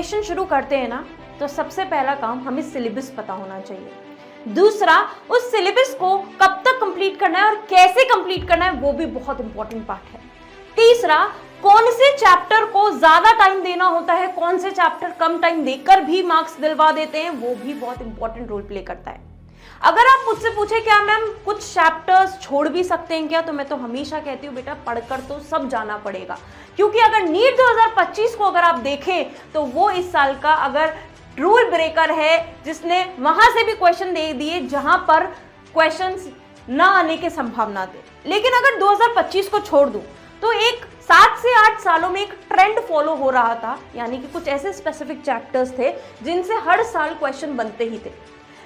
Preparation शुरू करते हैं ना, तो सबसे पहला काम हमें सिलेबस पता होना चाहिए। दूसरा, उस सिलेबस को कब तक कंप्लीट करना है और कैसे कंप्लीट करना है, वो भी बहुत इंपॉर्टेंट पार्ट है। तीसरा, कौन से चैप्टर को ज्यादा टाइम देना होता है, कौन से चैप्टर कम टाइम देकर भी मार्क्स दिलवा देते हैं, वो भी बहुत इंपॉर्टेंट रोल प्ले करता है। अगर आप मुझसे पूछे क्या मैम कुछ चैप्टर्स छोड़ भी सकते हैं क्या, तो मैं तो हमेशा कहती हूँ बेटा पढ़कर तो सब जाना पड़ेगा, क्योंकि अगर नीट 2025 को अगर आप देखें तो वो इस साल का अगर रूल ब्रेकर है, जिसने वहां से भी क्वेश्चन दे दिए जहां पर क्वेश्चंस ना आने की संभावना थे। लेकिन अगर 2025 को छोड़ दूं तो एक 7 से 8 सालों में एक ट्रेंड फॉलो हो रहा था, यानी कि कुछ ऐसे स्पेसिफिक चैप्टर्स थे जिनसे हर साल क्वेश्चन बनते ही थे।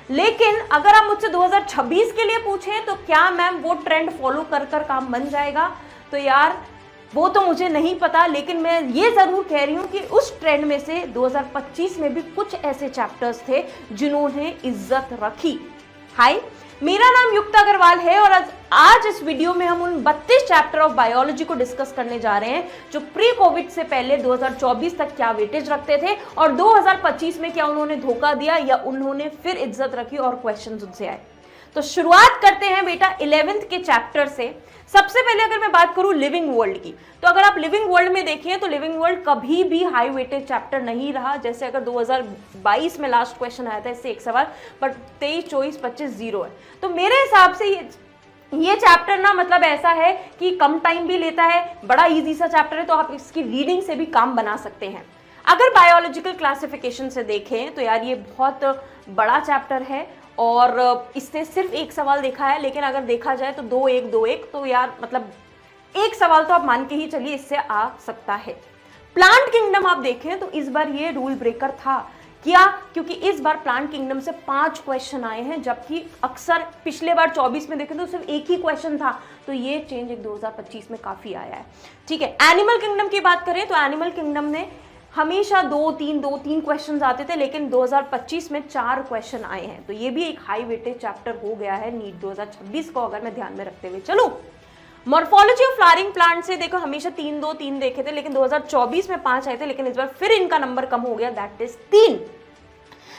लेकिन अगर आप मुझसे 2026 के लिए पूछें तो क्या मैम वो ट्रेंड फॉलो कर कर काम बन जाएगा, तो यार वो तो मुझे नहीं पता, लेकिन मैं ये जरूर कह रही हूँ कि उस ट्रेंड में से 2025 में भी कुछ ऐसे चैप्टर्स थे जिन्होंने इज्जत रखी। हाय, मेरा नाम युक्ता अग्रवाल है और आज इस वीडियो में हम उन 32 चैप्टर ऑफ बायोलॉजी को डिस्कस करने जा रहे हैं जो प्री कोविड से पहले 2024 तक क्या वेटेज रखते थे और 2025 में क्या उन्होंने धोखा दिया या उन्होंने फिर इज्जत रखी और क्वेश्चंस उनसे आए। तो शुरुआत करते हैं बेटा 11th के चैप्टर से। सबसे पहले अगर मैं बात करूं लिविंग वर्ल्ड की, तो अगर आप लिविंग वर्ल्ड में देखें तो लिविंग वर्ल्ड कभी भी हाई वेटेज चैप्टर नहीं रहा। जैसे अगर 2022 में लास्ट क्वेश्चन आया था इससे एक सवाल, बट 23, 24, 25 जीरो है। तो मेरे हिसाब से ये चैप्टर ना मतलब ऐसा है कि कम टाइम भी लेता है, बड़ा इजी सा चैप्टर है, तो आप इसकी रीडिंग से भी काम बना सकते हैं। अगर बायोलॉजिकल क्लासिफिकेशन से देखें तो यार ये बहुत बड़ा चैप्टर है और इससे सिर्फ एक सवाल देखा है, लेकिन अगर देखा जाए तो 2-1, 2-1, तो यार मतलब एक सवाल तो आप मान के ही चलिए इससे आ सकता है। प्लांट किंगडम आप देखें तो इस बार ये रूल ब्रेकर था क्या, क्योंकि इस बार प्लांट किंगडम से 5 क्वेश्चन आए हैं, जबकि अक्सर पिछले बार 24 में देखें तो सिर्फ एक ही क्वेश्चन था। तो ये चेंज 2025 में काफी आया है। ठीक है, एनिमल किंगडम की बात करें तो एनिमल किंगडम ने हमेशा 2-3 क्वेश्चंस आते थे, लेकिन 2025 में 4 क्वेश्चन आए हैं। तो ये भी एक हाई वेटेज चैप्टर हो गया है नीट 2026 को अगर मैं ध्यान में रखते हुए चलूं। मॉर्फोलॉजी ऑफ फ्लावरिंग प्लांट से देखो हमेशा 3-2-3 देखे थे, लेकिन 2024 में 5 आए थे, लेकिन इस बार फिर इनका नंबर कम हो गया, that is 3।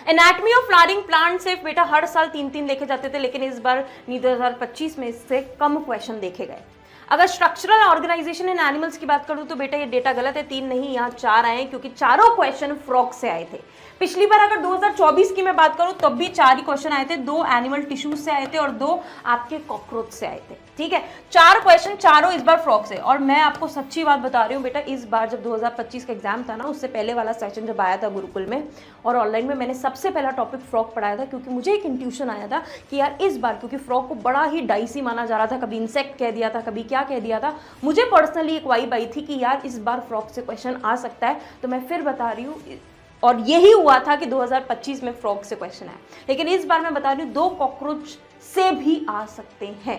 Anatomy of flowering plant से बेटा हर साल 3-3 देखे जाते थे, लेकिन इस बार 2025 में इससे कम क्वेश्चन देखे गए। अगर स्ट्रक्चरल ऑर्गेनाइजेशन इन एनिमल्स की बात करूं तो बेटा ये डेटा गलत है, 3 नहीं यहाँ 4 आए, क्योंकि चारों क्वेश्चन फ्रॉग से आए थे। पिछली बार अगर 2024 की मैं बात करूं तब भी 4 ही क्वेश्चन आए थे, 2 एनिमल टिश्यूज से आए थे और 2 आपके कॉकरोच से आए थे। ठीक है, 4 क्वेश्चन चारों इस बार फ्रॉग से। और मैं आपको सच्ची बात बता रही हूँ बेटा, इस बार जब 2025 का एग्जाम था ना, उससे पहले वाला सेशन जब आया था गुरुकुल में और ऑनलाइन में, मैंने सबसे पहला टॉपिक फ्रॉग पढ़ाया था, क्योंकि मुझे एक इंट्यूशन आया था कि यार इस बार, क्योंकि फ्रॉग को बड़ा ही डाइसी माना जा रहा था, कभी इंसेक्ट कह दिया था, कभी क्या कह दिया था, मुझे पर्सनली एक वाइब आई थी कि यार इस बार फ्रॉग से क्वेश्चन आ सकता है। तो मैं फिर बता रही हूँ, और यही हुआ था कि 2025 में फ्रॉग से क्वेश्चन आया, लेकिन इस बार मैं बता रही हूँ 2 कॉकरोच से भी आ सकते हैं।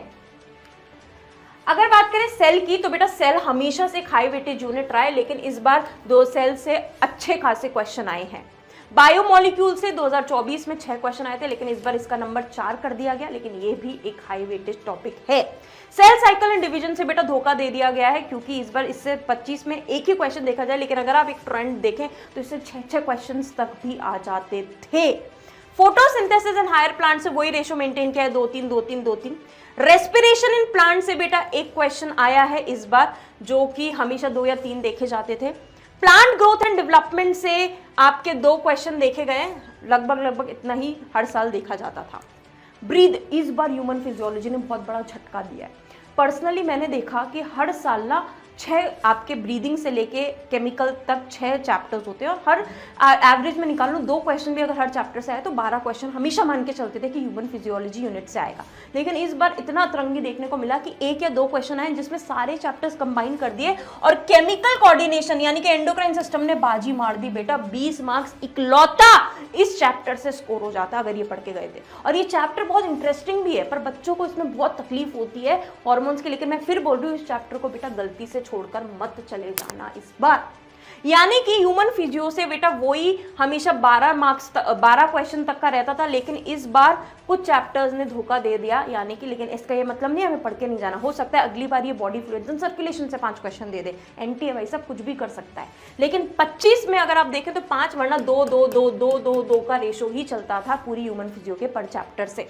अगर बात करें सेल की तो बेटा सेल हमेशा से हाई वेटेज यूनिट रहा है, लेकिन इस बार 2 सेल से अच्छे खासे क्वेश्चन आए हैं। बायोमोलिक्यूल से 2024 में 6 क्वेश्चन आए थे, लेकिन इस बार इसका नंबर 4 कर दिया गया, लेकिन ये भी एक हाई वेटेज टॉपिक है। सेल साइकिल एंड डिवीजन से बेटा धोखा दे दिया गया है, क्योंकि इस बार इससे 25 में एक ही क्वेश्चन देखा जाए, लेकिन अगर आप एक ट्रेंड देखें तो इससे 6 क्वेश्चन तक भी आ जाते थे। फोटोसिंथेसिस इन हायर प्लांट से वही रेशो मेंटेन किया है, 2-3-2-3-2-3। रेस्पिरेशन इन प्लांट से बेटा एक क्वेश्चन आया है इस बार, जो कि हमेशा 2 या 3 देखे जाते थे। प्लांट ग्रोथ एंड डेवलपमेंट से आपके 2 क्वेश्चन देखे गए, लगभग इतना ही हर साल देखा जाता था। ब्रीद, इस बार ह्यूमन फिजियोलॉजी ने बहुत बड़ा झटका दिया है। पर्सनली मैंने देखा कि हर साल ना 6 आपके ब्रीदिंग से लेके केमिकल तक 6 चैप्टर्स होते हैं, और हर एवरेज में निकाल लो 2 क्वेश्चन भी अगर हर चैप्टर से आए तो 12 क्वेश्चन हमेशा मान के चलते थे कि ह्यूमन फिजियोलॉजी यूनिट से आएगा। लेकिन इस बार इतना अतरंगी देखने को मिला कि 1 या 2 क्वेश्चन आए जिसमें सारे चैप्टर्स कंबाइन कर दिए, और केमिकल कोऑर्डिनेशन यानी कि एंडोक्राइन सिस्टम ने बाजी मार दी बेटा। 20 मार्क्स इकलौता इस चैप्टर से स्कोर हो जाता अगर ये पढ़ के गए थे। और ये चैप्टर बहुत इंटरेस्टिंग भी है, पर बच्चों को इसमें बहुत तकलीफ होती है हॉर्मोन्स की। लेकिन मैं फिर बोल रही हूँ इस चैप्टर को बेटा गलती से छोड़कर मत चले जाना इस बार। यानी कि ह्यूमन फिजियो से बेटा वही हमेशा 12 क्वेश्चन तक का रहता था, लेकिन इस बार कुछ चैप्टर्स ने धोखा दे दिया। यानी कि लेकिन इसका ये मतलब नहीं हमें पढ़ के नहीं जाना, हो सकता है अगली बार ये बॉडी फ्लूइड्स एंड सर्कुलेशन से 5 क्वेश्चन दे दे, एनटीए सब कुछ भी कर सकता है। लेकिन 25 में अगर आप देखें तो 5 वरना 2 2 2 2 2 2 का रेशो ही चलता था पूरी ह्यूमन फिजियो के पर चैप्टर से।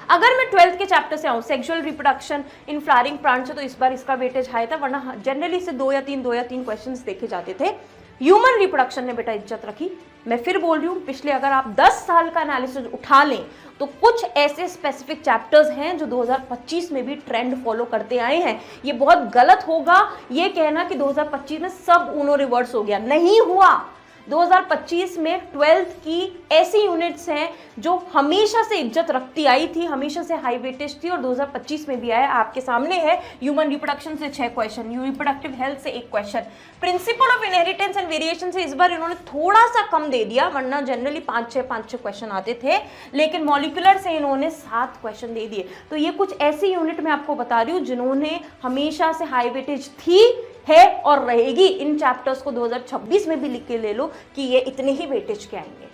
अगर मैं 12th के चैप्टर से आऊँ sexual reproduction in flowering plant से, तो इस बार इसका वेटेज हाई था, वरना जनरली से 2 या 3 क्वेश्चंस देखे जाते थे। ह्यूमन रिप्रोडक्शन ने बेटा इज्जत रखी। मैं फिर बोल रही हूँ, पिछले अगर आप 10 साल का एनालिसिस उठा लें तो कुछ ऐसे स्पेसिफिक चैप्टर्स हैं जो 2025 में भी ट्रेंड फॉलो करते आए हैं। ये बहुत गलत होगा ये कहना कि 2025 में सब ऊनो रिवर्स हो गया, नहीं हुआ। 2025 में 12th की ऐसी यूनिट्स हैं जो हमेशा से इज्जत रखती आई थी, हमेशा से हाई वेटेज थी, और 2025 में भी आया। आपके सामने है ह्यूमन रिप्रोडक्शन से 6 क्वेश्चन, रिप्रोडक्टिव हेल्थ से 1 question, principle of inheritance and variation से इस बार इन्होंने थोड़ा सा कम दे दिया, वरना जनरली 5-6 क्वेश्चन आते थे, लेकिन मॉलिक्यूलर से इन्होंने 7 क्वेश्चन दे दिए। तो ये कुछ ऐसी यूनिट मैं आपको बता रही हूँ जिन्होंने हमेशा से हाई वेटेज थी, है और रहेगी। इन चैप्टर्स को 2026 में भी लिख के ले लो कि ये इतने ही वेटेज के आएंगे।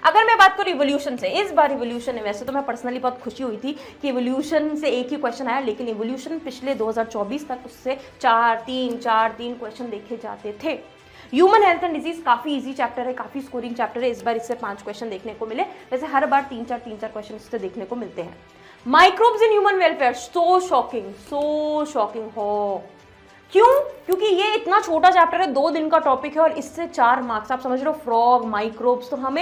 अगर मैं बात करूं इवोल्यूशन से, इस बार इवोल्यूशन है, वैसे तो मैं पर्सनली बहुत खुशी हुई थी कि इवोल्यूशन से 1 ही क्वेश्चन आया, लेकिन इवोल्यूशन पिछले 2024 तक उससे 4-3 क्वेश्चन देखे जाते थे। ह्यूमन हेल्थ एंड डिजीज काफी इजी चैप्टर है, काफी स्कोरिंग चैप्टर है। इस बार इससे 5 क्वेश्चन देखने को मिले, वैसे हर बार 3-4 क्वेश्चन इससे देखने को मिलते हैं। Microbes in human welfare, so shocking हो। क्यों? क्योंकि ये इतना छोटा चैप्टर है, 2 दिन का टॉपिक है और इससे 4 मार्क्स। आप समझ रहे हो, फ्रॉग, माइक्रोब्स। तो हम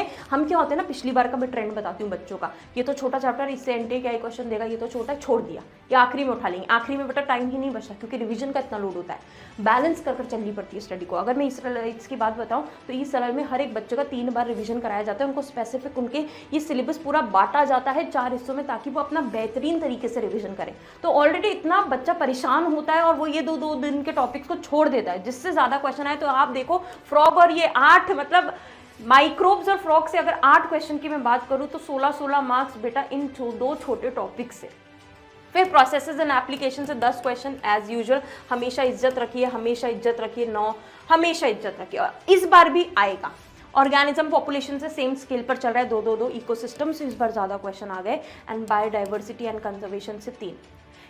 क्या होते हैं ना, पिछली बार का मैं ट्रेंड बताती हूँ बच्चों का, ये तो छोटा चैप्टर है, इससे एनटीए क्या क्वेश्चन देगा, ये तो छोटा है, छोड़ दिया, ये आखिरी में उठा लेंगे। आखिरी में बेटा टाइम ही नहीं बचता, क्योंकि रिवीजन का इतना लोड होता है, बैलेंस कर चलनी पड़ती है स्टडी को। अगर मैं इसकी बात बताऊँ तो इस साल में हर एक बच्चे का 3 बार रिविजन कराया जाता है, उनको स्पेसिफिक उनके ये सिलेबस पूरा बांटा जाता है 4 हिस्सों में, ताकि वो अपना बेहतरीन तरीके से रिविजन करें। तो ऑलरेडी इतना बच्चा परेशान होता है और वो ये 2 दिन के टॉपिक्स को छोड़ देता है, जिससे ज्यादा क्वेश्चन आए। तो आप देखो फ्रॉग और ये 8, मतलब माइक्रोब्स और फ्रॉग से अगर 8 क्वेश्चन की मैं बात करूं तो 16 मार्क्स बेटा इन 2 छोटे टॉपिक से। फिर प्रोसेसेस एंड एप्लीकेशन से 10 क्वेश्चन एज यूजुअल, हमेशा इज्जत रखिए, 9 हमेशा इज्जत रखिए, और इस बार भी आएगा। ऑर्गेनिज्म पॉपुलेशन से सेम स्केल पर चल रहा है, 2 इकोसिस्टम से इस बार ज्यादा क्वेश्चन आ गए, एंड बायोडाइवर्सिटी एंड कंजर्वेशन से 3।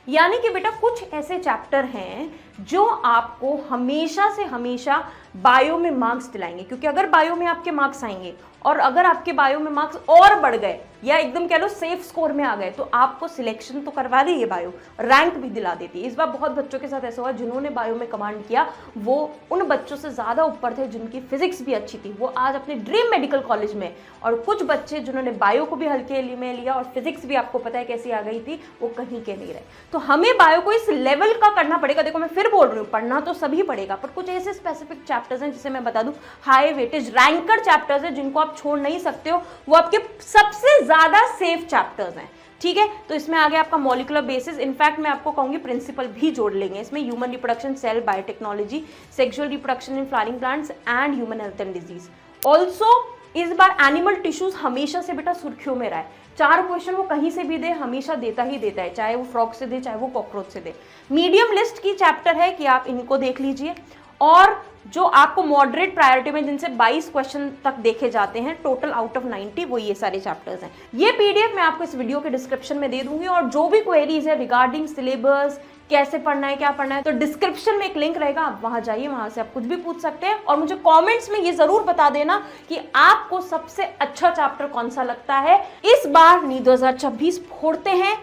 यानी कि बेटा कुछ ऐसे चैप्टर हैं जो आपको हमेशा से हमेशा बायो में मार्क्स दिलाएंगे, क्योंकि अगर बायो में आपके मार्क्स आएंगे और अगर आपके बायो में मार्क्स और बढ़ गए या एकदम कह लो सेफ स्कोर में आ गए, तो आपको सिलेक्शन तो करवा रही है बायो, रैंक भी दिला देती है। इस बार बहुत बच्चों के साथ ऐसा हुआ, जिन्होंने बायो में कमांड किया वो उन बच्चों से ज्यादा ऊपर थे जिनकी फिजिक्स भी अच्छी थी, वो आज अपने ड्रीम मेडिकल कॉलेज में। और कुछ बच्चे जिन्होंने बायो को भी हल्के में लिया और फिजिक्स भी आपको पता है कैसी आ गई थी, वो कहीं के नहीं रहे। तो हमें बायो को इस लेवल का करना पड़ेगा। देखो मैं फिर बोल रही हूँ, पढ़ना तो सभी पड़ेगा, पर कुछ ऐसे स्पेसिफिक चैप्टर्स हैं जिसे मैं बता दूं हाई वेटेज रैंकर चैप्टर्स हैं, जिनको आप छोड़ नहीं सकते हो, वो आपके सबसे ज्यादा सेफ चैप्टर्स हैं। ठीक है, तो इसमें आ गया आपका मॉलिक्यूलर बेसिस। इनफैक्ट मैं आपको कहूंगी प्रिंसिपल भी जोड़ लेंगे इसमें, human reproduction, cell biotechnology, sexual reproduction in flowering plants and human health and disease. Also इस बार एनिमल टिश्यूज हमेशा से बेटा सुर्खियों में रहा है। 4 क्वेश्चन वो कहीं से भी दे, हमेशा देता ही देता है, चाहे वो फ्रॉग से दे चाहे वो कॉकरोच से दे। मीडियम लिस्ट की चैप्टर है कि आप इनको देख लीजिए, और जो आपको मॉडरेट प्रायोरिटी में जिनसे 22 क्वेश्चन तक देखे जाते हैं टोटल आउट ऑफ 90, वो ये सारे चैप्टर्स हैं। ये पीडीएफ मैं आपको इस वीडियो के डिस्क्रिप्शन में दे दूंगी, और जो भी क्वेरीज है रिगार्डिंग सिलेबस, कैसे पढ़ना है, क्या पढ़ना है, तो डिस्क्रिप्शन में एक लिंक रहेगा, आप वहां जाइए, वहां से आप कुछ भी पूछ सकते हैं। और मुझे कमेंट्स में ये जरूर बता देना कि आपको सबसे अच्छा चैप्टर कौन सा लगता है। इस बार नी 2026 फोड़ते हैं।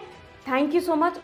Thank you so much.